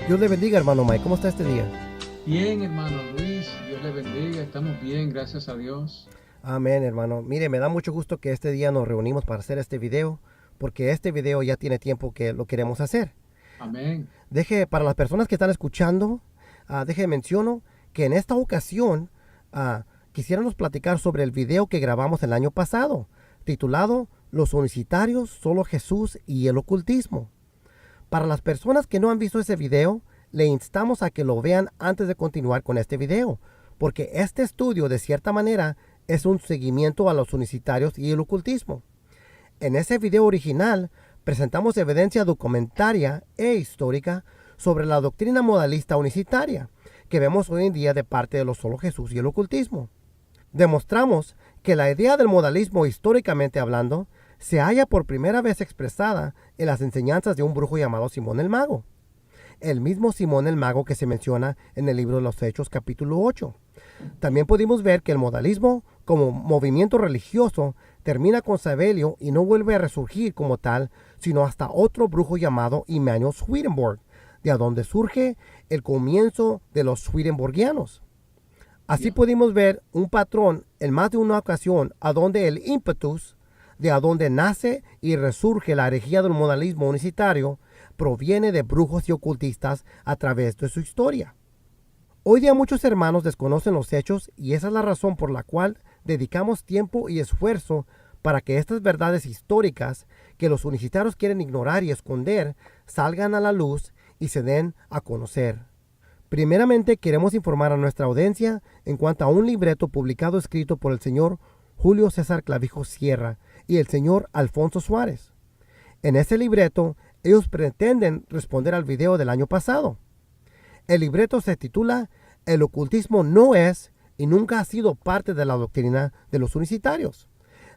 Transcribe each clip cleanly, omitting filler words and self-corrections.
Dios le bendiga, hermano Mike. ¿Cómo está este día? Bien, hermano Luis, Dios le bendiga, estamos bien, gracias a Dios. Amén, hermano. Mire, me da mucho gusto que este día nos reunimos para hacer este video, porque este video ya tiene tiempo que lo queremos hacer. Amén. Para las personas que están escuchando, menciono que en esta ocasión quisiéramos platicar sobre el video que grabamos el año pasado, titulado Los Unicitarios, Solo Jesús y el Ocultismo. Para las personas que no han visto ese video, le instamos a que lo vean antes de continuar con este video, porque este estudio de cierta manera es un seguimiento a los unicitarios y el ocultismo. En ese video original presentamos evidencia documentaria e histórica sobre la doctrina modalista unicitaria que vemos hoy en día de parte de los Solo Jesús y el ocultismo. Demostramos que la idea del modalismo, históricamente hablando, se halla por primera vez expresada en las enseñanzas de un brujo llamado Simón el Mago. El mismo Simón el Mago que se menciona en el libro de los Hechos capítulo 8. También pudimos ver que el modalismo como movimiento religioso termina con Sabelio y no vuelve a resurgir como tal, sino hasta otro brujo llamado Emanuel Swedenborg, de donde surge el comienzo de los Swedenborgianos. Así pudimos ver un patrón en más de una ocasión a donde el ímpetus de a donde nace y resurge la herejía del modalismo unicitario proviene de brujos y ocultistas a través de su historia. Hoy día muchos hermanos desconocen los hechos y esa es la razón por la cual dedicamos tiempo y esfuerzo para que estas verdades históricas que los unicitarios quieren ignorar y esconder salgan a la luz y se den a conocer. Primeramente queremos informar a nuestra audiencia en cuanto a un libreto publicado escrito por el señor Julio César Clavijo Sierra y el señor Alfonso Suárez. En ese libreto ellos pretenden responder al video del año pasado. El libreto se titula El ocultismo no es y nunca ha sido parte de la doctrina de los unicitarios.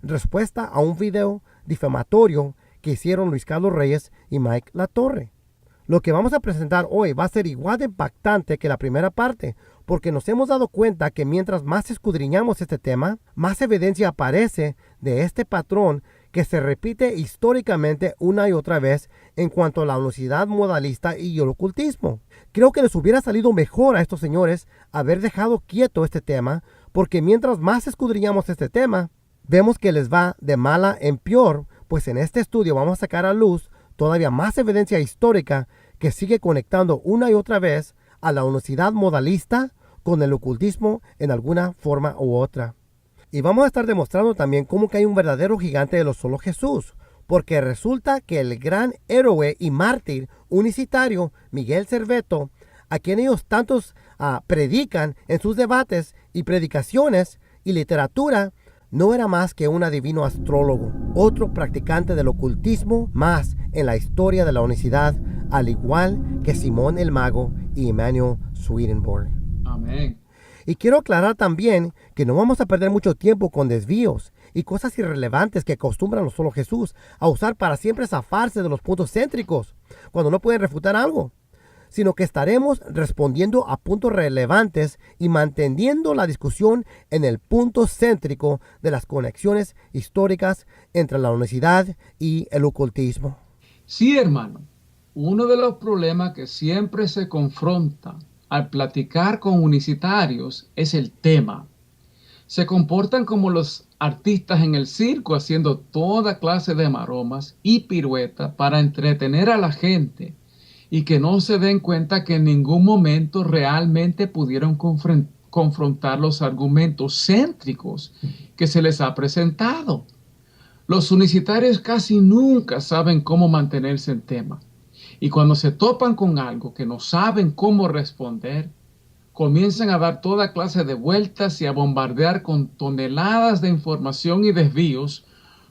Respuesta a un video difamatorio que hicieron Luis Carlos Reyes y Mike Latorre. Lo que vamos a presentar hoy va a ser igual de impactante que la primera parte, porque nos hemos dado cuenta que mientras más escudriñamos este tema, más evidencia aparece de este patrón que se repite históricamente una y otra vez en cuanto a la unicidad modalista y el ocultismo. Creo que les hubiera salido mejor a estos señores haber dejado quieto este tema, porque mientras más escudriñamos este tema, vemos que les va de mala en peor, pues en este estudio vamos a sacar a luz todavía más evidencia histórica que sigue conectando una y otra vez a la unicidad modalista con el ocultismo en alguna forma u otra. Y vamos a estar demostrando también cómo que hay un verdadero gigante de los Solo Jesús, porque resulta que el gran héroe y mártir unicitario Miguel Serveto, a quien ellos tantos predican en sus debates y predicaciones y literatura, no era más que un adivino astrólogo, otro practicante del ocultismo más en la historia de la unicidad, al igual que Simón el Mago y Emanuel Swedenborg. Amén. Y quiero aclarar también que no vamos a perder mucho tiempo con desvíos y cosas irrelevantes que acostumbran los Solo Jesús a usar para siempre zafarse de los puntos céntricos cuando no pueden refutar algo, sino que estaremos respondiendo a puntos relevantes y manteniendo la discusión en el punto céntrico de las conexiones históricas entre la unicidad y el ocultismo. Sí, hermano, uno de los problemas que siempre se confronta al platicar con unicitarios es el tema. Se comportan como los artistas en el circo haciendo toda clase de maromas y piruetas para entretener a la gente y que no se den cuenta que en ningún momento realmente pudieron confrontar los argumentos céntricos que se les ha presentado. Los unicitarios casi nunca saben cómo mantenerse en tema. Y cuando se topan con algo que no saben cómo responder, comienzan a dar toda clase de vueltas y a bombardear con toneladas de información y desvíos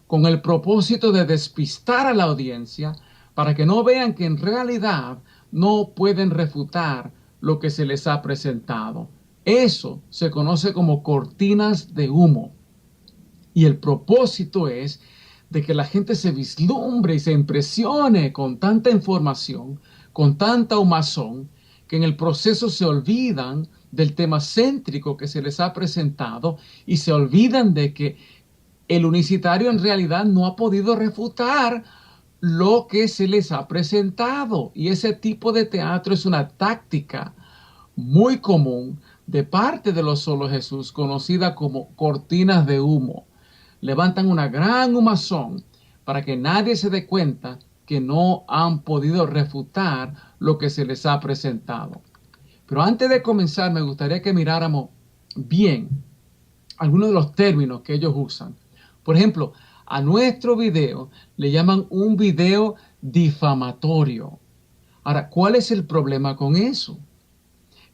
con el propósito de despistar a la audiencia para que no vean que en realidad no pueden refutar lo que se les ha presentado. Eso se conoce como cortinas de humo. Y el propósito es de que la gente se vislumbre y se impresione con tanta información, con tanta humazón, que en el proceso se olvidan del tema céntrico que se les ha presentado y se olvidan de que el unicitario en realidad no ha podido refutar lo que se les ha presentado. Y ese tipo de teatro es una táctica muy común de parte de los Solo Jesús, conocida como cortinas de humo. Levantan una gran humazón para que nadie se dé cuenta que no han podido refutar lo que se les ha presentado. Pero antes de comenzar, me gustaría que miráramos bien algunos de los términos que ellos usan. Por ejemplo, a nuestro video le llaman un video difamatorio. Ahora, ¿cuál es el problema con eso?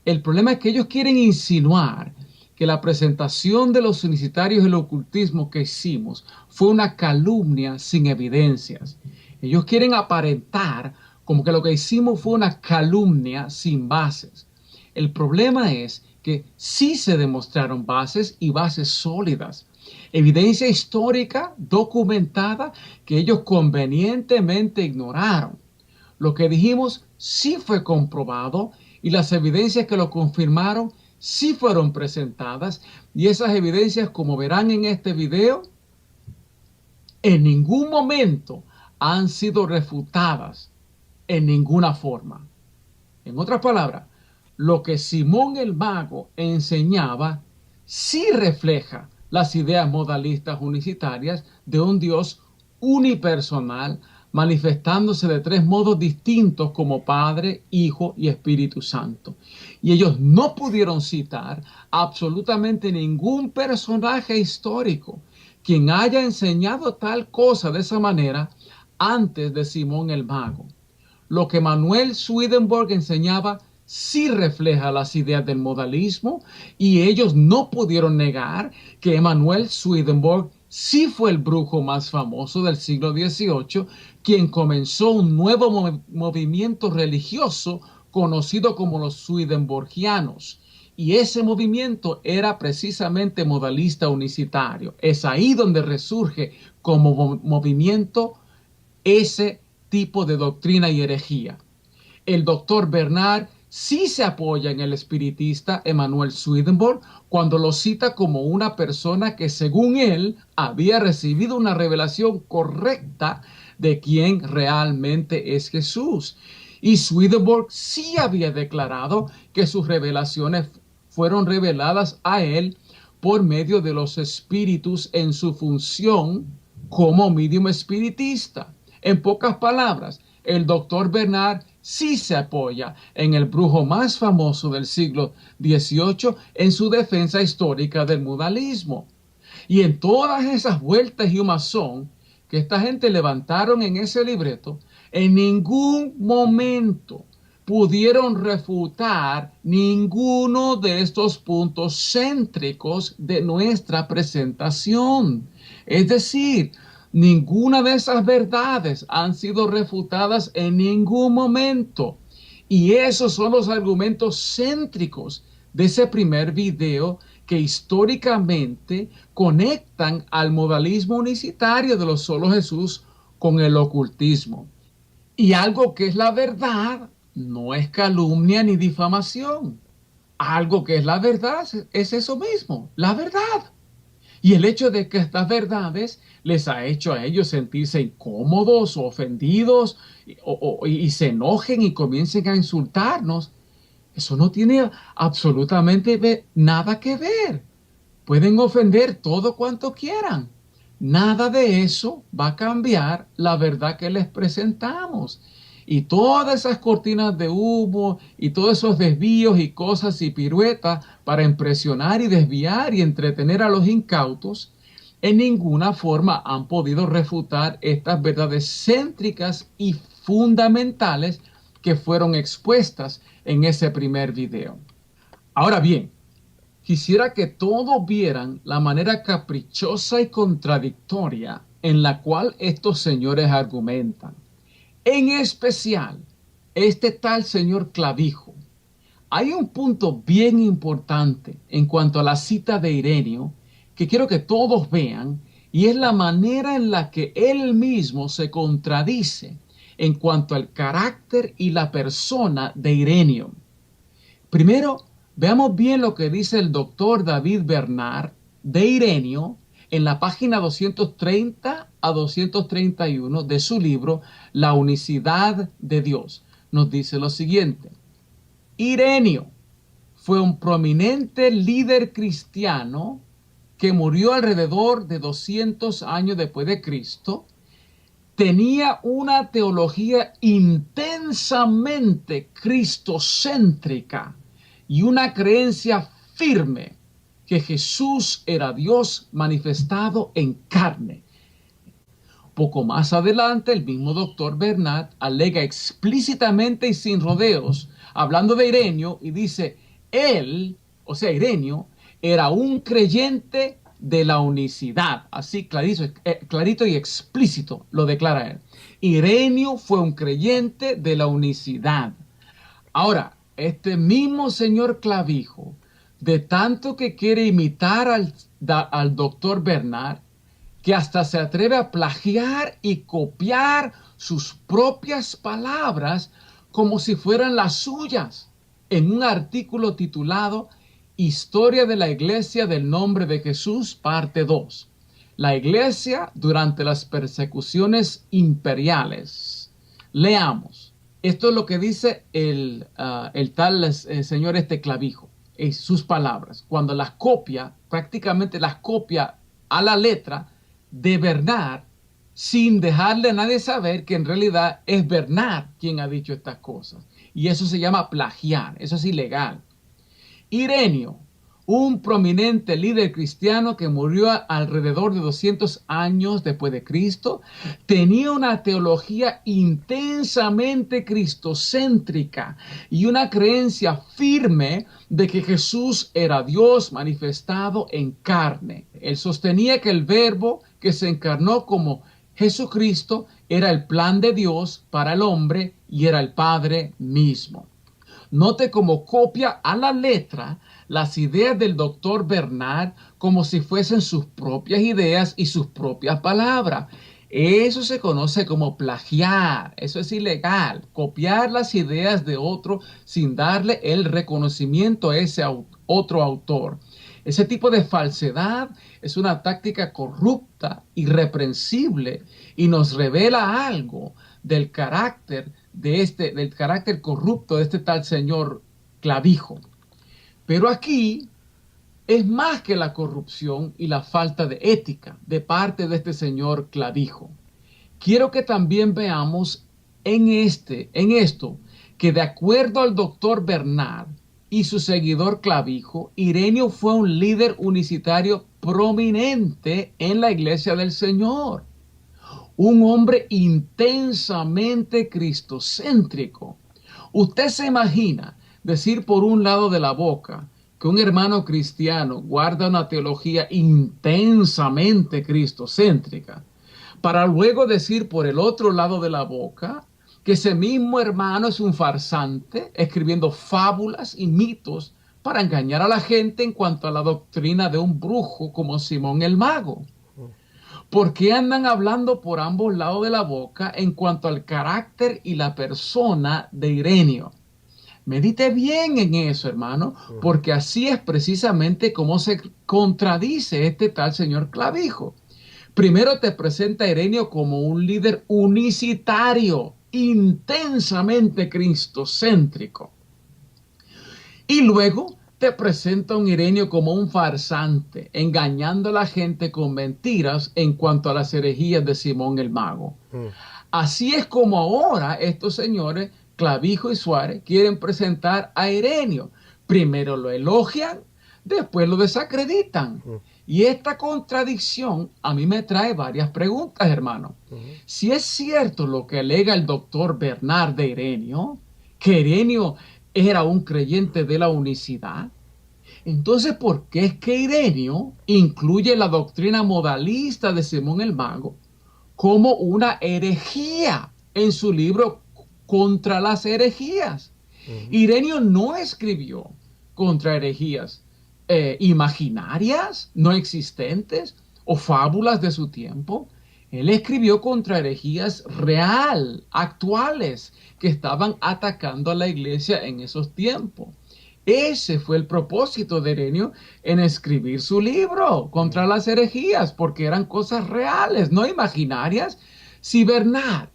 El problema es que ellos quieren insinuar que la presentación de los unicitarios del ocultismo que hicimos fue una calumnia sin evidencias. Ellos quieren aparentar como que lo que hicimos fue una calumnia sin bases. El problema es que sí se demostraron bases y bases sólidas. Evidencia histórica documentada que ellos convenientemente ignoraron. Lo que dijimos sí fue comprobado y las evidencias que lo confirmaron sí fueron presentadas, y esas evidencias, como verán en este video, en ningún momento han sido refutadas en ninguna forma. En otras palabras, lo que Simón el Mago enseñaba sí refleja las ideas modalistas unicitarias de un Dios unipersonal, manifestándose de tres modos distintos como Padre, Hijo y Espíritu Santo. Y ellos no pudieron citar absolutamente ningún personaje histórico quien haya enseñado tal cosa de esa manera antes de Simón el Mago. Lo que Manuel Swedenborg enseñaba sí refleja las ideas del modalismo, y ellos no pudieron negar que Emanuel Swedenborg sí fue el brujo más famoso del siglo XVIII, quien comenzó un nuevo movimiento religioso conocido como los Swedenborgianos. Y ese movimiento era precisamente modalista unicitario. Es ahí donde resurge como movimiento ese tipo de doctrina y herejía. El doctor Bernard sí se apoya en el espiritista Emanuel Swedenborg cuando lo cita como una persona que, según él, había recibido una revelación correcta de quién realmente es Jesús. Y Swedenborg sí había declarado que sus revelaciones fueron reveladas a él por medio de los espíritus en su función como medium espiritista. En pocas palabras, el doctor Bernard sí se apoya en el brujo más famoso del siglo XVIII en su defensa histórica del modalismo. Y en todas esas vueltas y humazón que esta gente levantaron en ese libreto, en ningún momento pudieron refutar ninguno de estos puntos céntricos de nuestra presentación. Es decir, ninguna de esas verdades han sido refutadas en ningún momento. Y esos son los argumentos céntricos de ese primer video que históricamente conectan al modalismo unicitario de los Solo Jesús con el ocultismo. Y algo que es la verdad no es calumnia ni difamación. Algo que es la verdad es eso mismo, la verdad. Y el hecho de que estas verdades les ha hecho a ellos sentirse incómodos o ofendidos y se enojen y comiencen a insultarnos, eso no tiene absolutamente nada que ver. Pueden ofender todo cuanto quieran. Nada de eso va a cambiar la verdad que les presentamos. Y todas esas cortinas de humo y todos esos desvíos y cosas y piruetas para impresionar y desviar y entretener a los incautos, en ninguna forma han podido refutar estas verdades céntricas y fundamentales que fueron expuestas en ese primer video. Ahora bien, quisiera que todos vieran la manera caprichosa y contradictoria en la cual estos señores argumentan. En especial, este tal señor Clavijo. Hay un punto bien importante en cuanto a la cita de Ireneo que quiero que todos vean, y es la manera en la que él mismo se contradice en cuanto al carácter y la persona de Ireneo. Primero, veamos bien lo que dice el doctor David Bernard de Ireneo en la página 230 a 231 de su libro La unicidad de Dios. Nos dice lo siguiente: Ireneo fue un prominente líder cristiano que murió alrededor de 200 años después de Cristo. Tenía una teología intensamente cristocéntrica y una creencia firme que Jesús era Dios manifestado en carne. Poco más adelante, el mismo doctor Bernard alega explícitamente y sin rodeos, hablando de Ireneo, y dice: él, o sea, Ireneo, era un creyente de la unicidad. Así clarito y explícito lo declara él. Ireneo fue un creyente de la unicidad. Ahora, este mismo señor Clavijo, de tanto que quiere imitar al doctor Bernard, que hasta se atreve a plagiar y copiar sus propias palabras como si fueran las suyas, en un artículo titulado Historia de la Iglesia del Nombre de Jesús, parte 2. La Iglesia durante las persecuciones imperiales. Leamos. Esto es lo que dice el tal señor Clavijo, sus palabras. Cuando las copia, prácticamente las copia a la letra de Bernard, sin dejarle a nadie saber que en realidad es Bernard quien ha dicho estas cosas. Y eso se llama plagiar, eso es ilegal. Ireneo, un prominente líder cristiano que murió alrededor de 200 años después de Cristo, tenía una teología intensamente cristocéntrica y una creencia firme de que Jesús era Dios manifestado en carne. Él sostenía que el Verbo que se encarnó como Jesucristo era el plan de Dios para el hombre y era el Padre mismo. Note cómo copia a la letra las ideas del doctor Bernard como si fuesen sus propias ideas y sus propias palabras. Eso se conoce como plagiar, eso es ilegal, copiar las ideas de otro sin darle el reconocimiento a ese otro autor. Ese tipo de falsedad es una táctica corrupta, irreprensible, y nos revela algo del carácter del carácter corrupto de este tal señor Clavijo. Pero aquí es más que la corrupción y la falta de ética de parte de este señor Clavijo. Quiero que también veamos en esto que, de acuerdo al doctor Bernard y su seguidor Clavijo, Ireneo fue un líder unicitario prominente en la Iglesia del Señor. Un hombre intensamente cristocéntrico. Usted se imagina decir por un lado de la boca que un hermano cristiano guarda una teología intensamente cristocéntrica, para luego decir por el otro lado de la boca que ese mismo hermano es un farsante, escribiendo fábulas y mitos para engañar a la gente en cuanto a la doctrina de un brujo como Simón el Mago. ¿Por qué andan hablando por ambos lados de la boca en cuanto al carácter y la persona de Ireneo? Medite bien en eso, hermano, porque así es precisamente como se contradice este tal señor Clavijo. Primero te presenta a Ireneo como un líder unicitario, intensamente cristocéntrico. Y luego te presenta a un Ireneo como un farsante, engañando a la gente con mentiras en cuanto a las herejías de Simón el Mago. Así es como ahora estos señores, Clavijo y Suárez, quieren presentar a Ireneo. Primero lo elogian, después lo desacreditan. Y esta contradicción a mí me trae varias preguntas, hermano. Si es cierto lo que alega el doctor Bernard de Ireneo, que Ireneo era un creyente de la unicidad, entonces, ¿por qué es que Ireneo incluye la doctrina modalista de Simón el Mago como una herejía en su libro Contra las herejías? Ireneo no escribió contra herejías imaginarias, no existentes, o fábulas de su tiempo. Él escribió contra herejías actuales, que estaban atacando a la iglesia en esos tiempos. Ese fue el propósito de Ireneo en escribir su libro contra las herejías, porque eran cosas reales, no imaginarias. Si Bernard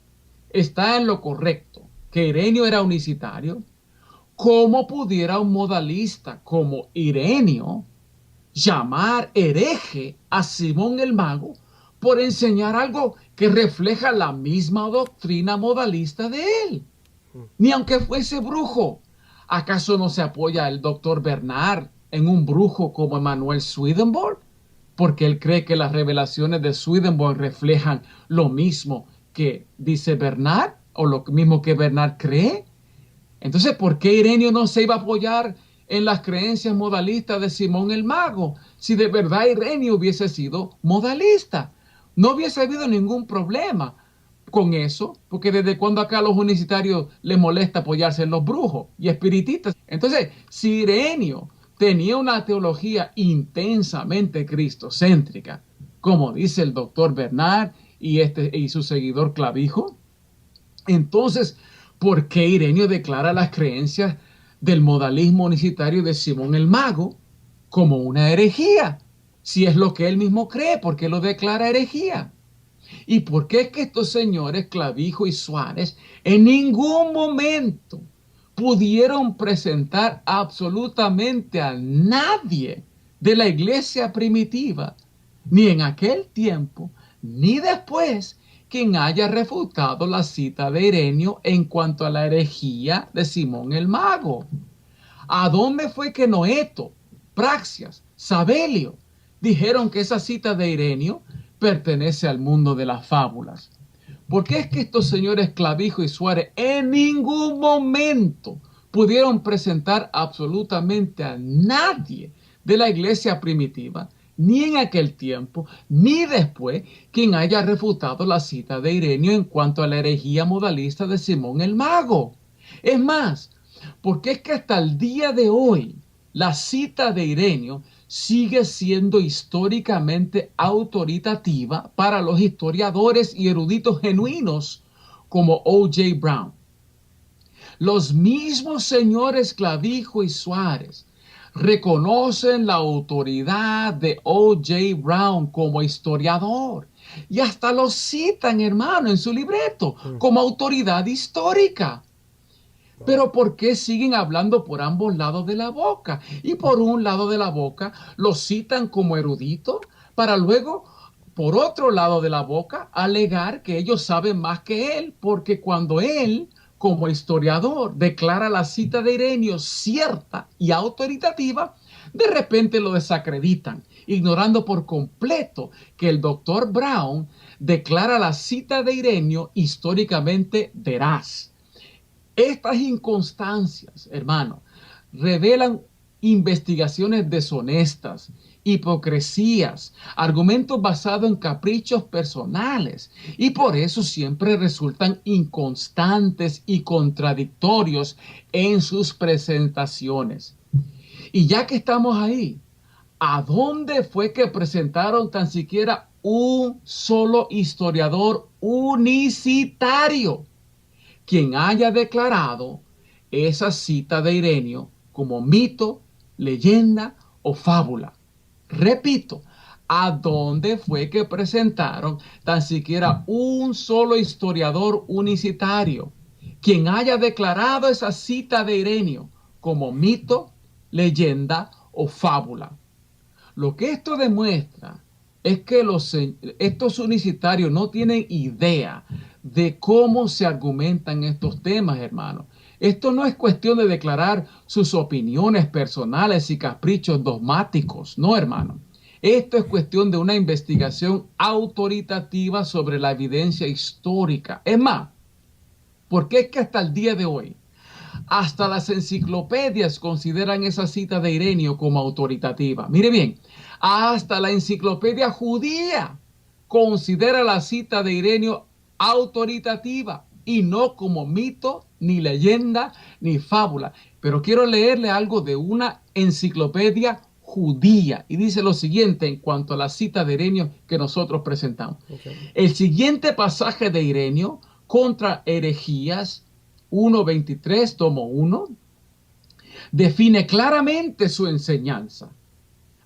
está en lo correcto, que Ireneo era unicitario, ¿cómo pudiera un modalista como Ireneo llamar hereje a Simón el Mago por enseñar algo que refleja la misma doctrina modalista de él? Ni aunque fuese brujo. ¿Acaso no se apoya el doctor Bernard en un brujo como Emanuel Swedenborg? Porque él cree que las revelaciones de Swedenborg reflejan lo mismo que dice Bernard o lo mismo que Bernard cree. Entonces, ¿por qué Ireneo no se iba a apoyar en las creencias modalistas de Simón el Mago? Si de verdad Ireneo hubiese sido modalista, no hubiese habido ningún problema con eso, porque desde cuando acá a los unicitarios les molesta apoyarse en los brujos y espiritistas. Entonces, si Ireneo tenía una teología intensamente cristocéntrica, como dice el doctor Bernard y su seguidor Clavijo, entonces, ¿por qué Ireneo declara las creencias del modalismo unicitario de Simón el Mago como una herejía? Si es lo que él mismo cree, ¿por qué lo declara herejía? ¿Y por qué es que estos señores, Clavijo y Suárez, en ningún momento pudieron presentar absolutamente a nadie de la iglesia primitiva, ni en aquel tiempo, ni después, quien haya refutado la cita de Ireneo en cuanto a la herejía de Simón el Mago? ¿A dónde fue que Noeto, Praxias, Sabelio dijeron que esa cita de Ireneo pertenece al mundo de las fábulas? ¿Por qué es que estos señores Clavijo y Suárez en ningún momento pudieron presentar absolutamente a nadie de la iglesia primitiva, ni en aquel tiempo, ni después, quien haya refutado la cita de Ireneo en cuanto a la herejía modalista de Simón el Mago? Es más, porque es que hasta el día de hoy la cita de Ireneo sigue siendo históricamente autoritativa para los historiadores y eruditos genuinos como O.J. Brown. Los mismos señores Clavijo y Suárez reconocen la autoridad de O.J. Brown como historiador y hasta lo citan, hermano, en su libreto como autoridad histórica. Pero ¿por qué siguen hablando por ambos lados de la boca? Y por un lado de la boca lo citan como erudito para luego, por otro lado de la boca, alegar que ellos saben más que él, porque cuando él, como historiador, declara la cita de Ireneo cierta y autoritativa, de repente lo desacreditan, ignorando por completo que el doctor Brown declara la cita de Ireneo históricamente veraz. Estas inconstancias, hermano, revelan investigaciones deshonestas, hipocresías, argumentos basados en caprichos personales y por eso siempre resultan inconstantes y contradictorios en sus presentaciones. Y ya que estamos ahí, ¿a dónde fue que presentaron tan siquiera un solo historiador unicitario quien haya declarado esa cita de Ireneo como mito, leyenda o fábula? Repito, ¿a dónde fue que presentaron tan siquiera un solo historiador unicitario quien haya declarado esa cita de Ireneo como mito, leyenda o fábula? Lo que esto demuestra es que estos unicitarios no tienen idea de cómo se argumentan estos temas, hermano. Esto no es cuestión de declarar sus opiniones personales y caprichos dogmáticos, no, hermano. Esto es cuestión de una investigación autoritativa sobre la evidencia histórica. Es más, porque es que hasta el día de hoy, hasta las enciclopedias consideran esa cita de Ireneo como autoritativa. Mire bien, hasta la enciclopedia judía considera la cita de Ireneo autoritativa y no como mito, ni leyenda, ni fábula. Pero quiero leerle algo de una enciclopedia judía y dice lo siguiente en cuanto a la cita de Ireneo que nosotros presentamos. Okay. El siguiente pasaje de Ireneo contra herejías 1.23, tomo 1, define claramente su enseñanza,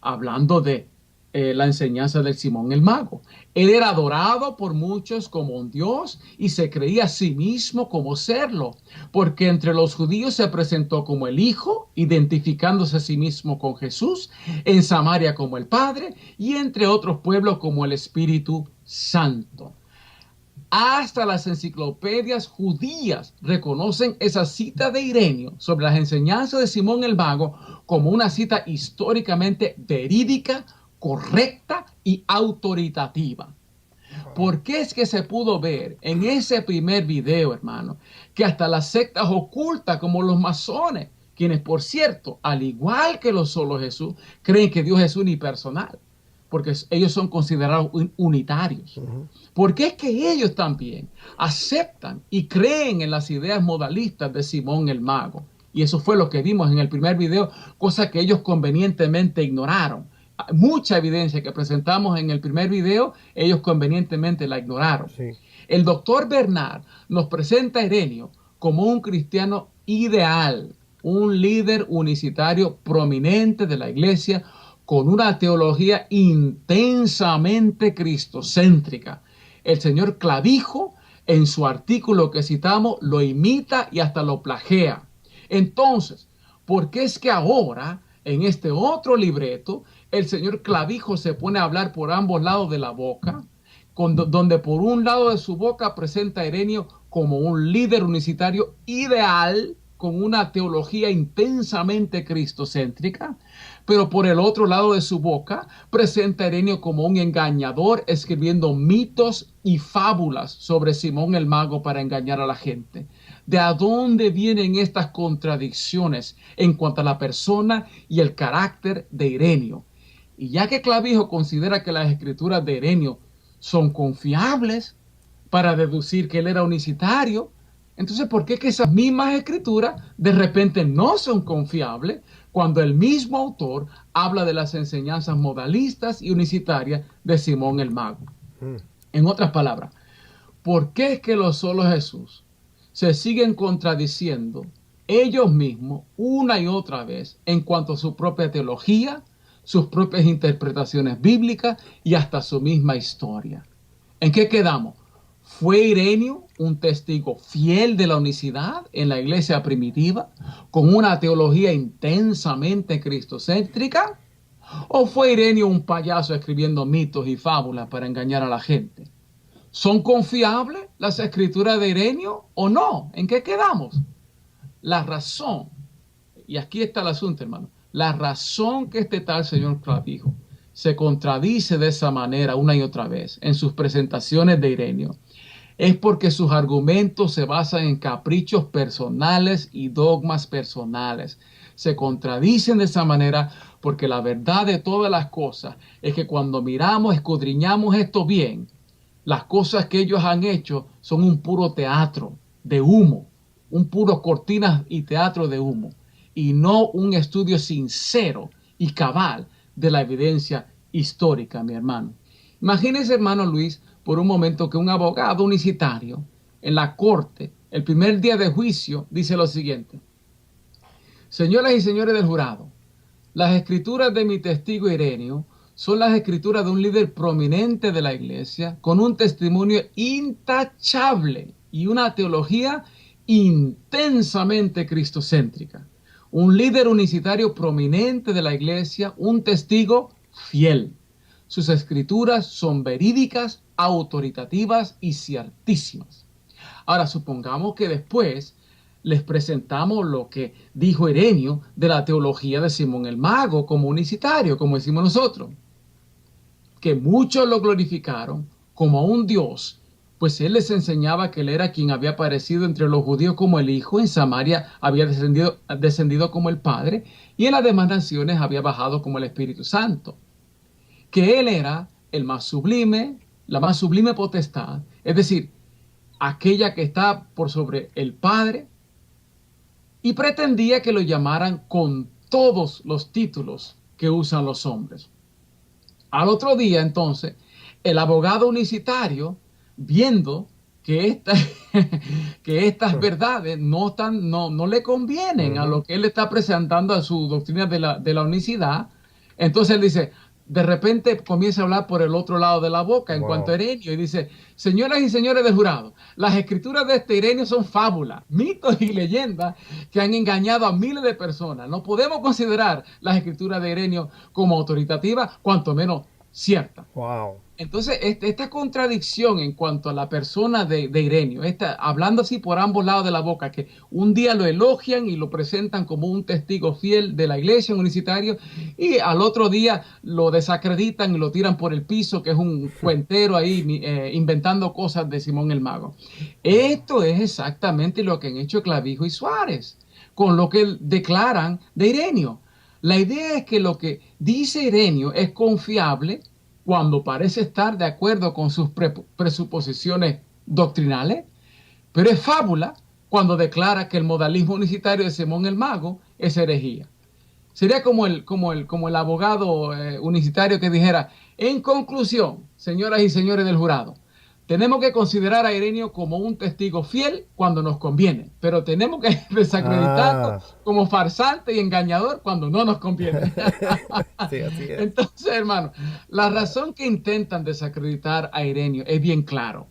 hablando de la enseñanza de Simón el Mago. Él era adorado por muchos como un dios y se creía a sí mismo como serlo, porque entre los judíos se presentó como el Hijo, identificándose a sí mismo con Jesús, en Samaria como el Padre y entre otros pueblos como el Espíritu Santo. Hasta las enciclopedias judías reconocen esa cita de Ireneo sobre las enseñanzas de Simón el Mago como una cita históricamente verídica, correcta y autoritativa. ¿Por qué es que se pudo ver en ese primer video, hermano, que hasta las sectas ocultas como los masones, quienes por cierto, al igual que los solo Jesús, creen que Dios es unipersonal, porque ellos son considerados unitarios? Porque es que ellos también aceptan y creen en las ideas modalistas de Simón el Mago. Y eso fue lo que vimos en el primer video, cosa que ellos convenientemente ignoraron. Mucha evidencia que presentamos en el primer video, ellos convenientemente la ignoraron. Sí. El doctor Bernard nos presenta a Ireneo como un cristiano ideal, un líder unicitario prominente de la iglesia, con una teología intensamente cristocéntrica. El señor Clavijo, en su artículo que citamos, lo imita y hasta lo plagia. Entonces, ¿por qué es que ahora, en este otro libreto, el señor Clavijo se pone a hablar por ambos lados de la boca, donde por un lado de su boca presenta a Ireneo como un líder unicitario ideal, con una teología intensamente cristocéntrica, pero por el otro lado de su boca presenta a Ireneo como un engañador, escribiendo mitos y fábulas sobre Simón el Mago para engañar a la gente? ¿De dónde vienen estas contradicciones en cuanto a la persona y el carácter de Ireneo? Y ya que Clavijo considera que las escrituras de Ireneo son confiables para deducir que él era unicitario, entonces ¿por qué que esas mismas escrituras de repente no son confiables cuando el mismo autor habla de las enseñanzas modalistas y unicitarias de Simón el Mago? En otras palabras, ¿por qué es que los solos Jesús se siguen contradiciendo ellos mismos una y otra vez en cuanto a su propia teología, sus propias interpretaciones bíblicas y hasta su misma historia? ¿En qué quedamos? ¿Fue Ireneo un testigo fiel de la unicidad en la iglesia primitiva, con una teología intensamente cristocéntrica? ¿O fue Ireneo un payaso escribiendo mitos y fábulas para engañar a la gente? ¿Son confiables las escrituras de Ireneo o no? ¿En qué quedamos? La razón, y aquí está el asunto, hermano, la razón que este tal señor Clavijo se contradice de esa manera una y otra vez en sus presentaciones de Ireneo es porque sus argumentos se basan en caprichos personales y dogmas personales. Se contradicen de esa manera porque la verdad de todas las cosas es que cuando miramos, escudriñamos esto bien, las cosas que ellos han hecho son un puro teatro de humo, un puro cortinas y teatro de humo, y no un estudio sincero y cabal de la evidencia histórica, mi hermano. Imagínese, hermano Luis, por un momento que un abogado unicitario en la corte, el primer día de juicio, dice lo siguiente: señoras y señores del jurado, las escrituras de mi testigo Ireneo son las escrituras de un líder prominente de la iglesia con un testimonio intachable y una teología intensamente cristocéntrica. Un líder unicitario prominente de la iglesia, un testigo fiel. Sus escrituras son verídicas, autoritativas y ciertísimas. Ahora, supongamos que después les presentamos lo que dijo Ireneo de la teología de Simón el Mago como unicitario, como decimos nosotros, que muchos lo glorificaron como un dios, pues él les enseñaba que él era quien había aparecido entre los judíos como el Hijo, en Samaria había descendido como el Padre, y en las demás naciones había bajado como el Espíritu Santo, que él era el más sublime, la más sublime potestad, es decir, aquella que está por sobre el Padre, y pretendía que lo llamaran con todos los títulos que usan los hombres. Al otro día, entonces, el abogado unicitario, viendo que, que estas verdades no le convienen a lo que él está presentando a su doctrina de la unicidad. Entonces él dice, de repente comienza a hablar por el otro lado de la boca en cuanto a Ireneo y dice, señoras y señores del jurado, las escrituras de este Ireneo son fábulas, mitos y leyendas que han engañado a miles de personas. No podemos considerar las escrituras de Ireneo como autoritativas, cuanto menos ciertas. Wow. Entonces, esta contradicción en cuanto a la persona de Ireneo, hablando así por ambos lados de la boca, que un día lo elogian y lo presentan como un testigo fiel de la iglesia universitaria, y al otro día lo desacreditan y lo tiran por el piso, que es un cuentero ahí inventando cosas de Simón el Mago. Esto es exactamente lo que han hecho Clavijo y Suárez, con lo que declaran de Ireneo. La idea es que lo que dice Ireneo es confiable cuando parece estar de acuerdo con sus presuposiciones doctrinales, pero es fábula cuando declara que el modalismo unicitario de Simón el Mago es herejía. Sería como el abogado unicitario que dijera, en conclusión, señoras y señores del jurado, tenemos que considerar a Ireneo como un testigo fiel cuando nos conviene, pero tenemos que desacreditarlo como farsante y engañador cuando no nos conviene. Sí, así es. Entonces, hermano, la razón que intentan desacreditar a Ireneo es bien claro.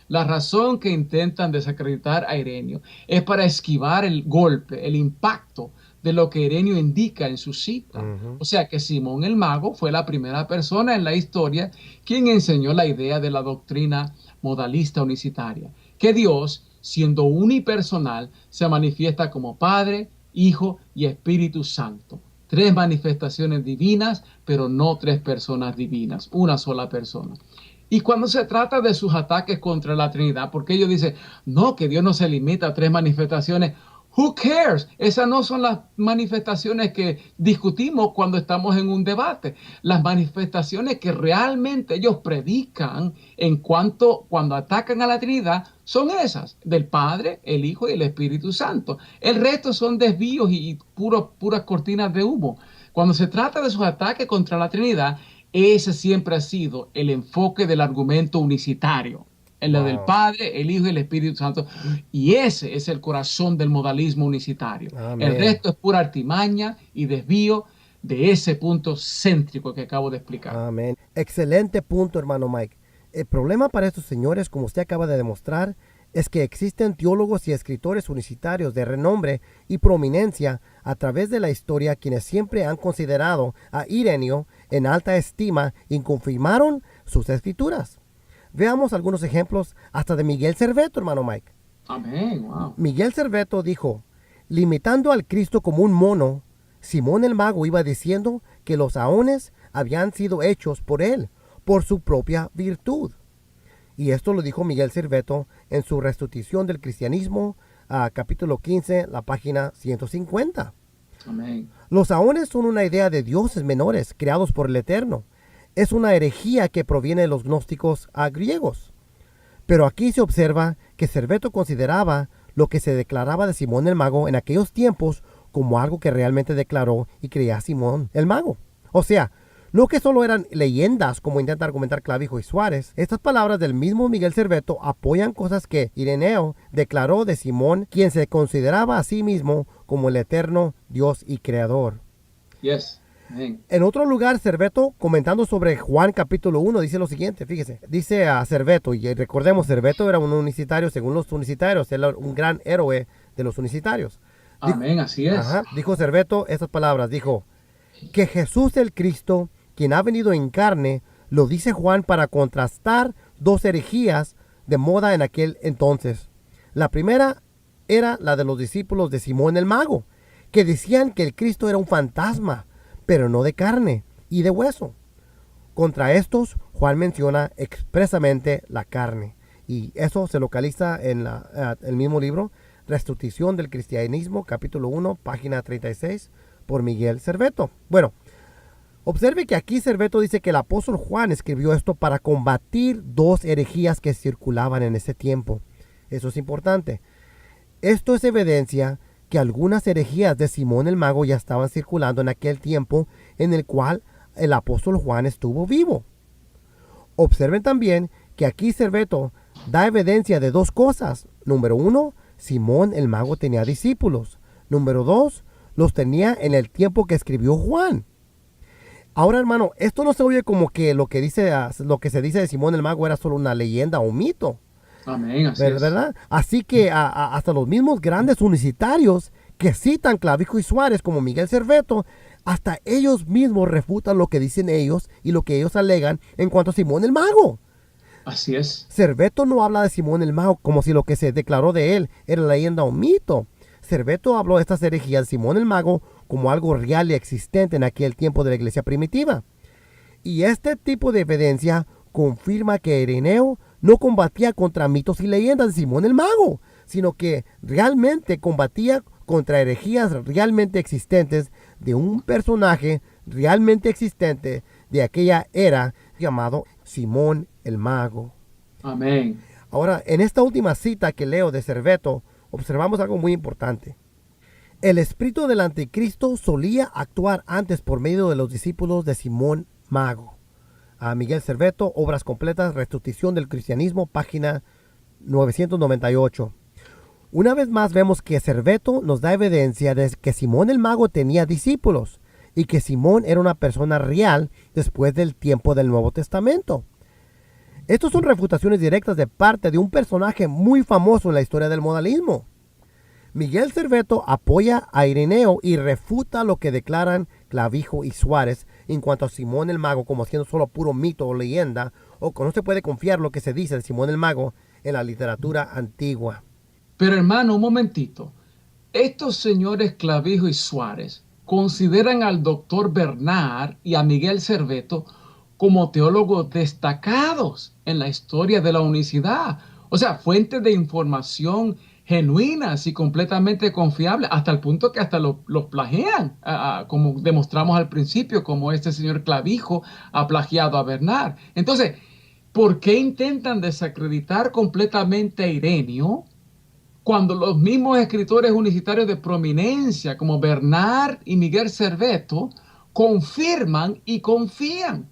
La razón que intentan desacreditar a Ireneo es para esquivar el golpe, el impacto de lo que Ireneo indica en su cita. O sea que Simón el Mago fue la primera persona en la historia quien enseñó la idea de la doctrina modalista unicitaria, que Dios, siendo unipersonal, se manifiesta como Padre, Hijo y Espíritu Santo. Tres manifestaciones divinas, pero no tres personas divinas, una sola persona. Y cuando se trata de sus ataques contra la Trinidad, porque ellos dicen, no, que Dios no se limita a tres manifestaciones. Who cares? Esas no son las manifestaciones que discutimos cuando estamos en un debate. Las manifestaciones que realmente ellos predican cuando atacan a la Trinidad son esas, del Padre, el Hijo y el Espíritu Santo. El resto son desvíos y puras cortinas de humo. Cuando se trata de sus ataques contra la Trinidad, ese siempre ha sido el enfoque del argumento unicitario. En la del Padre, el Hijo y el Espíritu Santo. Y ese es el corazón del modalismo unicitario. Amén. El resto es pura artimaña y desvío de ese punto céntrico que acabo de explicar. Amén. Excelente punto, hermano Mike. El problema para estos señores, como usted acaba de demostrar, es que existen teólogos y escritores unicitarios de renombre y prominencia a través de la historia quienes siempre han considerado a Ireneo en alta estima y confirmaron sus escrituras. Veamos algunos ejemplos hasta de Miguel Serveto, hermano Mike. Amén, wow. Miguel Serveto dijo, limitando al Cristo como un mono, Simón el Mago iba diciendo que los aones habían sido hechos por él, por su propia virtud. Y esto lo dijo Miguel Serveto en su Restitución del Cristianismo, capítulo 15, la página 150. Amén. Los aones son una idea de dioses menores creados por el Eterno. Es una herejía que proviene de los gnósticos griegos. Pero aquí se observa que Serveto consideraba lo que se declaraba de Simón el Mago en aquellos tiempos como algo que realmente declaró y creía Simón el Mago. O sea, no que solo eran leyendas como intenta argumentar Clavijo y Suárez. Estas palabras del mismo Miguel Serveto apoyan cosas que Ireneo declaró de Simón, quien se consideraba a sí mismo como el eterno Dios y Creador. Yes. Amén. En otro lugar, Serveto, comentando sobre Juan capítulo 1, dice lo siguiente, fíjese, dice a Serveto, y recordemos, Serveto era un unicitario, según los unicitarios, era un gran héroe de los unicitarios. Amén, así es. Dijo Serveto estas palabras, dijo, que Jesús el Cristo, quien ha venido en carne, lo dice Juan para contrastar dos herejías de moda en aquel entonces. La primera era la de los discípulos de Simón el Mago, que decían que el Cristo era un fantasma, pero no de carne y de hueso. Contra estos, Juan menciona expresamente la carne. Y eso se localiza en el mismo libro, Restitución del Cristianismo, capítulo 1, página 36, por Miguel Serveto. Bueno, observe que aquí Serveto dice que el apóstol Juan escribió esto para combatir dos herejías que circulaban en ese tiempo. Eso es importante. Esto es evidencia que algunas herejías de Simón el Mago ya estaban circulando en aquel tiempo en el cual el apóstol Juan estuvo vivo. Observen también que aquí Serveto da evidencia de dos cosas. Número uno, Simón el mago tenía discípulos. Número dos, los tenía en el tiempo que escribió Juan. Ahora, hermano, esto no se oye como que lo que se dice de Simón el mago era solo una leyenda o un mito. Amén, así es. ¿Verdad? Así que hasta los mismos grandes universitarios que citan Clavijo y Suárez como Miguel Cerveto, hasta ellos mismos refutan lo que dicen ellos y lo que ellos alegan en cuanto a Simón el mago. Así es. Cerveto no habla de Simón el mago como si lo que se declaró de él era leyenda o mito. Cerveto habló de estas herejías de Simón el mago como algo real y existente en aquel tiempo de la iglesia primitiva. Y este tipo de evidencia confirma que Ireneo no combatía contra mitos y leyendas de Simón el mago, sino que realmente combatía contra herejías realmente existentes de un personaje realmente existente de aquella era llamado Simón el mago. Amén. Ahora, en esta última cita que leo de Cerveto, observamos algo muy importante. El espíritu del anticristo solía actuar antes por medio de los discípulos de Simón Mago. A Miguel Cerveto, Obras Completas, Restitución del Cristianismo, página 998. Una vez más vemos que Cerveto nos da evidencia de que Simón el Mago tenía discípulos y que Simón era una persona real después del tiempo del Nuevo Testamento. Estos son refutaciones directas de parte de un personaje muy famoso en la historia del modalismo. Miguel Cerveto apoya a Ireneo y refuta lo que declaran Clavijo y Suárez en cuanto a Simón el Mago como siendo solo puro mito o leyenda, o que no se puede confiar lo que se dice de Simón el Mago en la literatura antigua. Pero hermano, un momentito. Estos señores Clavijo y Suárez consideran al doctor Bernard y a Miguel Cerveto como teólogos destacados en la historia de la unicidad. O sea, fuentes de información genuinas y completamente confiables, hasta el punto que hasta los plagian, como demostramos al principio, como este señor Clavijo ha plagiado a Bernard. Entonces, ¿por qué intentan desacreditar completamente a Ireneo cuando los mismos escritores universitarios de prominencia, como Bernard y Miguel Cerveto, confirman y confían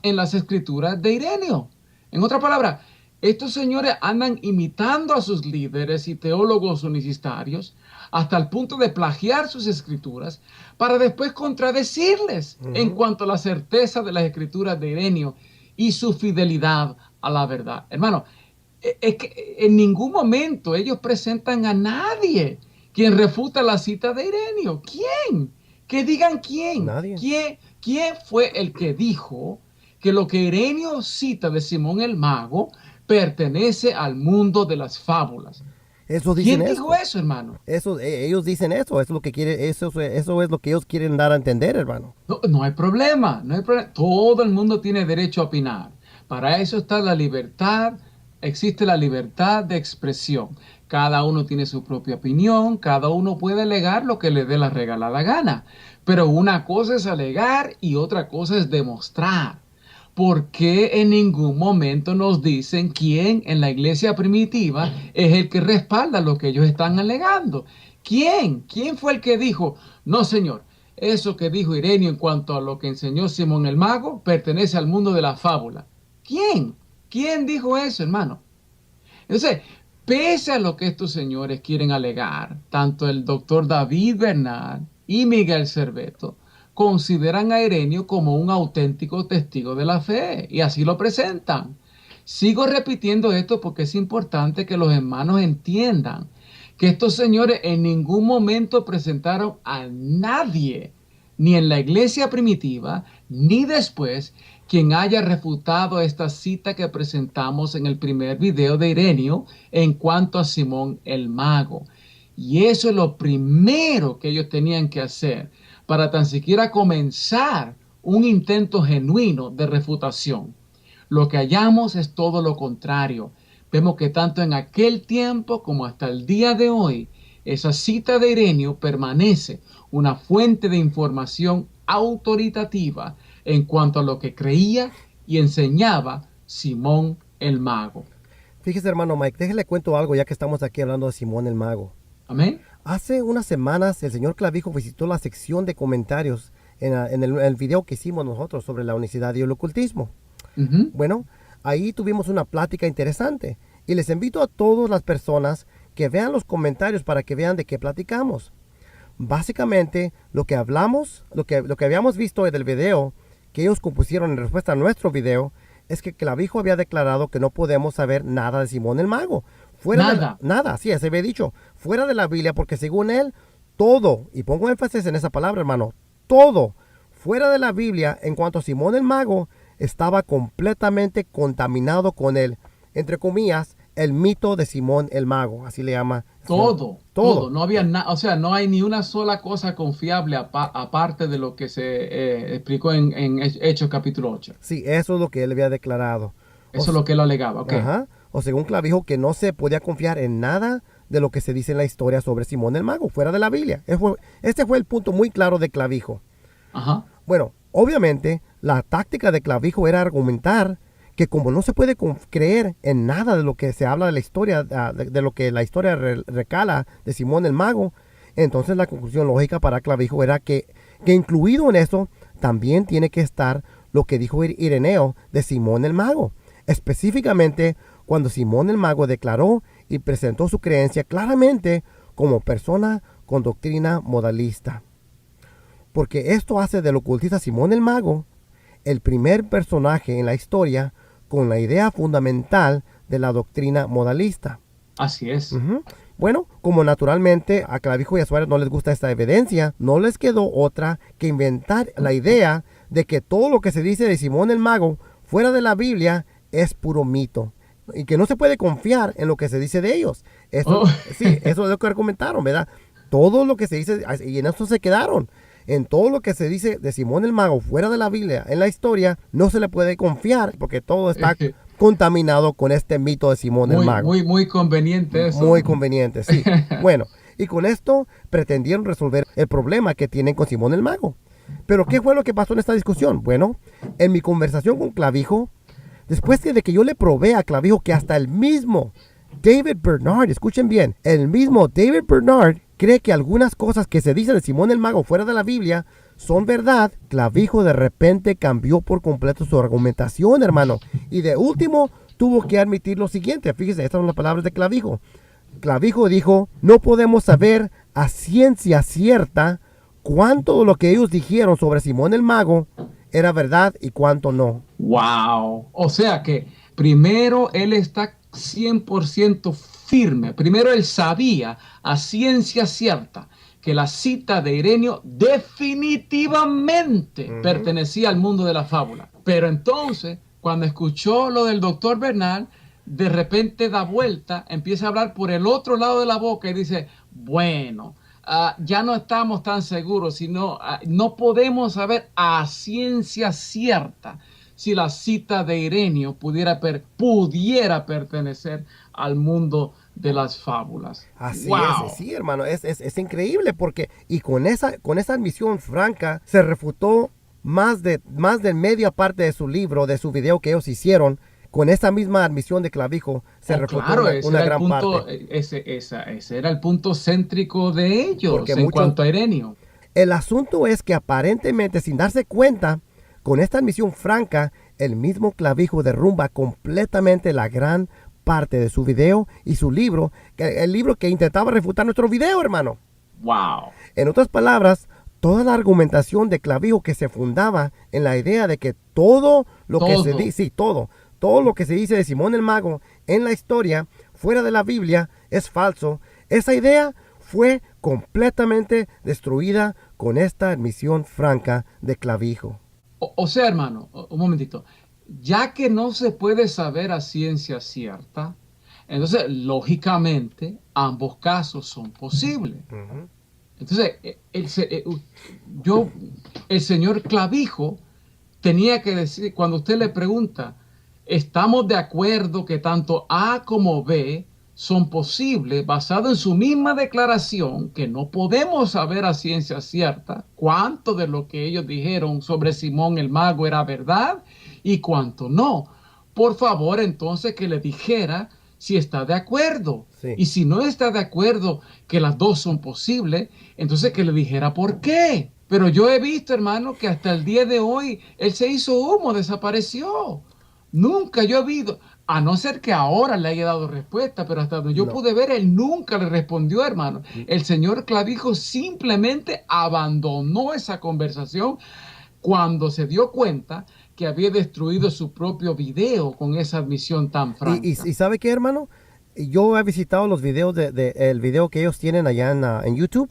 en las escrituras de Ireneo? En otras palabras, estos señores andan imitando a sus líderes y teólogos universitarios hasta el punto de plagiar sus escrituras para después contradecirles en cuanto a la certeza de las escrituras de Ireneo y su fidelidad a la verdad. Hermano, es que en ningún momento ellos presentan a nadie quien refuta la cita de Ireneo. ¿Quién? Que digan quién. Nadie. ¿Quién fue el que dijo que lo que Ireneo cita de Simón el Mago pertenece al mundo de las fábulas? ¿Quién dijo eso, hermano? Ellos dicen eso, es lo que quiere, eso es lo que ellos quieren dar a entender, hermano. No hay problema, no hay problema. Todo el mundo tiene derecho a opinar. Para eso está la libertad, existe la libertad de expresión. Cada uno tiene su propia opinión, cada uno puede alegar lo que le dé la regalada gana. Pero una cosa es alegar y otra cosa es demostrar. ¿Por qué en ningún momento nos dicen quién en la iglesia primitiva es el que respalda lo que ellos están alegando? ¿Quién? ¿Quién fue el que dijo, no señor, eso que dijo Ireneo en cuanto a lo que enseñó Simón el Mago pertenece al mundo de la fábula? ¿Quién? ¿Quién dijo eso, hermano? Entonces, pese a lo que estos señores quieren alegar, tanto el doctor David Bernard y Miguel Cerveto consideran a Ireneo como un auténtico testigo de la fe y así lo presentan. Sigo repitiendo esto porque es importante que los hermanos entiendan que estos señores en ningún momento presentaron a nadie, ni en la iglesia primitiva, ni después, quien haya refutado esta cita que presentamos en el primer video de Ireneo en cuanto a Simón el Mago. Y eso es lo primero que ellos tenían que hacer para tan siquiera comenzar un intento genuino de refutación. Lo que hallamos es todo lo contrario. Vemos que tanto en aquel tiempo como hasta el día de hoy, esa cita de Ireneo permanece una fuente de información autoritativa en cuanto a lo que creía y enseñaba Simón el Mago. Fíjese, hermano Mike, déjele cuento algo ya que estamos aquí hablando de Simón el Mago. Amén. Hace unas semanas el señor Clavijo visitó la sección de comentarios en el video que hicimos nosotros sobre la unicidad y el ocultismo. Bueno, ahí tuvimos una plática interesante Y les invito a todas las personas que vean los comentarios para que vean de qué platicamos. Básicamente, lo que hablamos, lo que habíamos visto del video que ellos compusieron en respuesta a nuestro video, es que Clavijo había declarado que no podemos saber nada de Simón el Mago. Nada, sí, se había dicho, fuera de la Biblia, porque según él, todo, y pongo énfasis en esa palabra, hermano, todo fuera de la Biblia en cuanto a Simón el Mago estaba completamente contaminado con el, entre comillas, el mito de Simón el Mago, así le llama. Todo. No había nada, o sea, no hay ni una sola cosa confiable aparte de lo que se explicó en Hechos capítulo 8. Sí, eso es lo que él había declarado. Eso es lo que él alegaba, ok. Ajá. O según Clavijo, que no se podía confiar en nada de lo que se dice en la historia sobre Simón el Mago, fuera de la Biblia. Este fue el punto muy claro de Clavijo. Ajá. Bueno, obviamente, la táctica de Clavijo era argumentar que como no se puede creer en nada de lo que se habla de la historia, de lo que la historia recala de Simón el Mago, entonces la conclusión lógica para Clavijo era que incluido en eso también tiene que estar lo que dijo Ireneo de Simón el Mago. Específicamente cuando Simón el Mago declaró y presentó su creencia claramente como persona con doctrina modalista. Porque esto hace del ocultista Simón el Mago el primer personaje en la historia con la idea fundamental de la doctrina modalista. Así es. Bueno, como naturalmente a Clavijo y a Suárez no les gusta esta evidencia, no les quedó otra que inventar la idea de que todo lo que se dice de Simón el Mago fuera de la Biblia es puro mito y que no se puede confiar en lo que se dice de ellos. Eso, sí, eso es lo que argumentaron, ¿verdad? Todo lo que se dice, y en eso se quedaron. En todo lo que se dice de Simón el Mago fuera de la Biblia, en la historia, no se le puede confiar porque todo está contaminado con este mito de Simón el Mago. Muy conveniente eso. Muy conveniente, sí. Bueno, y con esto pretendieron resolver el problema que tienen con Simón el Mago. Pero ¿qué fue lo que pasó en esta discusión? Bueno, en mi conversación con Clavijo, después de que yo le probé a Clavijo que hasta el mismo David Bernard, escuchen bien, el mismo David Bernard cree que algunas cosas que se dicen de Simón el Mago fuera de la Biblia son verdad, Clavijo de repente cambió por completo su argumentación, hermano. Y de último, tuvo que admitir lo siguiente. Fíjese, estas son las palabras de Clavijo. Clavijo dijo, no podemos saber a ciencia cierta cuánto de lo que ellos dijeron sobre Simón el Mago era verdad y cuánto no. ¡Wow! O sea que primero él está 100% firme. Primero él sabía a ciencia cierta que la cita de Ireneo definitivamente pertenecía al mundo de la fábula. Pero entonces, cuando escuchó lo del doctor Bernal, de repente da vuelta, empieza a hablar por el otro lado de la boca y dice, bueno, ya no estamos tan seguros, sino no podemos saber a ciencia cierta si la cita de Ireneo pudiera pertenecer al mundo de las fábulas. Así es, sí, hermano, es increíble porque, y con esa admisión franca, se refutó más de media parte de su libro, de su video que ellos hicieron. Con esa misma admisión de Clavijo se refutó una gran parte. Ese era el punto céntrico de ellos en cuanto a Ireneo. El asunto es que aparentemente, sin darse cuenta, con esta admisión franca, el mismo Clavijo derrumba completamente la gran parte de su video y su libro, el libro que intentaba refutar nuestro video, hermano. Wow. En otras palabras, toda la argumentación de Clavijo que se fundaba en la idea de que todo lo que se dice, todo lo que se dice de Simón el Mago en la historia, fuera de la Biblia, es falso. Esa idea fue completamente destruida con esta admisión franca de Clavijo. O sea, hermano, un momentito. Ya que no se puede saber a ciencia cierta, entonces, lógicamente, ambos casos son posibles. Entonces, el señor Clavijo tenía que decir, cuando usted le pregunta, estamos de acuerdo que tanto A como B son posibles, basado en su misma declaración, que no podemos saber a ciencia cierta cuánto de lo que ellos dijeron sobre Simón el Mago era verdad y cuánto no. Por favor, entonces, que le dijera si está de acuerdo. Sí. Y si no está de acuerdo que las dos son posibles, entonces que le dijera por qué. Pero yo he visto, hermano, que hasta el día de hoy él se hizo humo, desapareció. Nunca yo he A no ser que ahora le haya dado respuesta, pero hasta donde yo No. pude ver, él nunca le respondió, hermano. El señor Clavijo simplemente abandonó esa conversación cuando se dio cuenta que había destruido su propio video con esa admisión tan franca. Y ¿sabe qué, hermano? Yo he visitado los videos el video que ellos tienen allá en YouTube.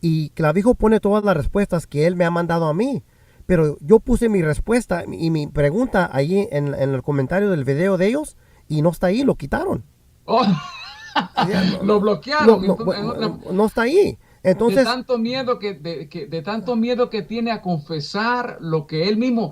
Y Clavijo pone todas las respuestas que él me ha mandado a mí. Pero yo puse mi respuesta y mi pregunta ahí en el comentario del video de ellos y no está ahí, lo quitaron. Oh, Ya, no, lo bloquearon. no está ahí. De Entonces, tanto miedo de tanto miedo que tiene a confesar lo que él mismo,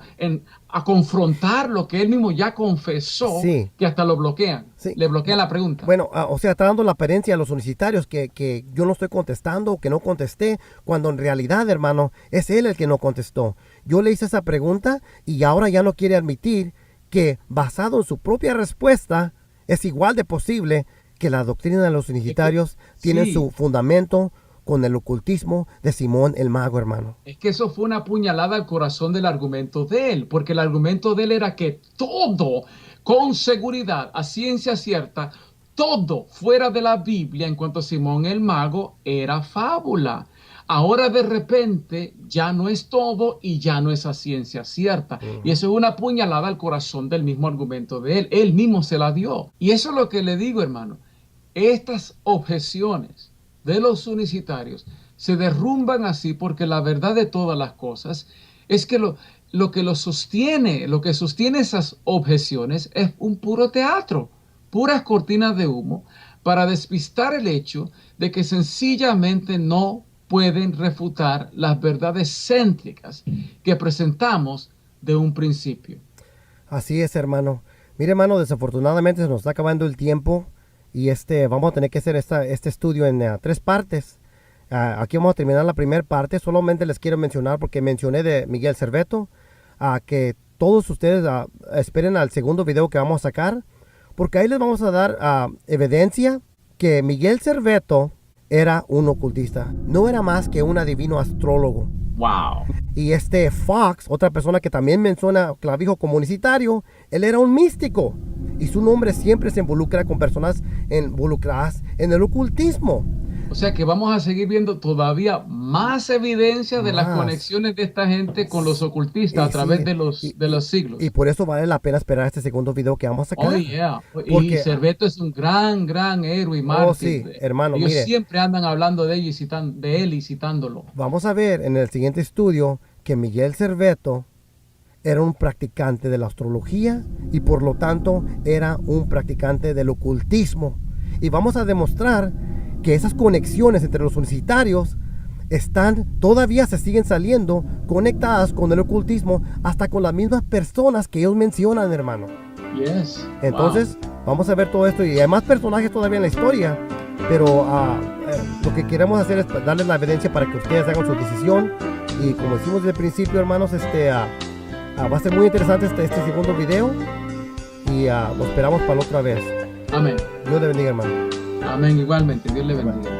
a confrontar lo que él mismo ya confesó, sí, que hasta lo bloquean. sí. Le bloquean la pregunta. Bueno, o sea, está dando la apariencia a los solicitarios que yo no estoy contestando, que no contesté, cuando en realidad, hermano, es él el que no contestó. Yo le hice esa pregunta y ahora ya no quiere admitir que basado en su propia respuesta es igual de posible que la doctrina de los solicitarios tiene sí. su fundamento con el ocultismo de Simón el Mago, hermano. Es que eso fue una puñalada al corazón del argumento de él, porque el argumento de él era que todo, con seguridad, a ciencia cierta, todo fuera de la Biblia en cuanto a Simón el Mago era fábula. Ahora de repente ya no es todo y ya no es a ciencia cierta. Y eso es una puñalada al corazón del mismo argumento de él. Él mismo se la dio. Y eso es lo que le digo, hermano. Estas objeciones de los unicitarios se derrumban así porque la verdad de todas las cosas es que lo que sostiene esas objeciones es un puro teatro, puras cortinas de humo para despistar el hecho de que sencillamente no pueden refutar las verdades céntricas que presentamos de un principio. Así es, hermano. Mire, hermano, desafortunadamente se nos está acabando el tiempo y vamos a tener que hacer este estudio en 3 partes. Aquí vamos a terminar la primera parte. Solamente les quiero mencionar, porque mencioné de Miguel Cerveto, que todos ustedes esperen al segundo video que vamos a sacar, porque ahí les vamos a dar evidencia que Miguel Cerveto era un ocultista. No era más que un adivino astrólogo. Wow. Y Fox, otra persona que también menciona Clavijo como unicitario, él era un místico. Y su nombre siempre se involucra con personas involucradas en el ocultismo. O sea que vamos a seguir viendo todavía más evidencia de las conexiones de esta gente con los ocultistas a través de los siglos. Y por eso vale la pena esperar este segundo video que vamos a sacar. Oh, yeah. Porque, y Cerveto es un gran héroe y mártir. Oh, sí, hermano, ellos mire, siempre andan hablando de él y citándolo. Vamos a ver en el siguiente estudio que Miguel Cerveto era un practicante de la astrología y por lo tanto era un practicante del ocultismo. Y vamos a demostrar que esas conexiones entre los unicitarios todavía se siguen saliendo conectadas con el ocultismo, hasta con las mismas personas que ellos mencionan, hermano. Yes. Entonces, vamos a ver todo esto y hay más personajes todavía en la historia, pero lo que queremos hacer es darles la evidencia para que ustedes hagan su decisión. Y como decimos desde el principio, hermanos, va a ser muy interesante este segundo video y lo esperamos para la otra vez. Amén. Dios le bendiga, hermano. Amén, igualmente. Dios le bendiga.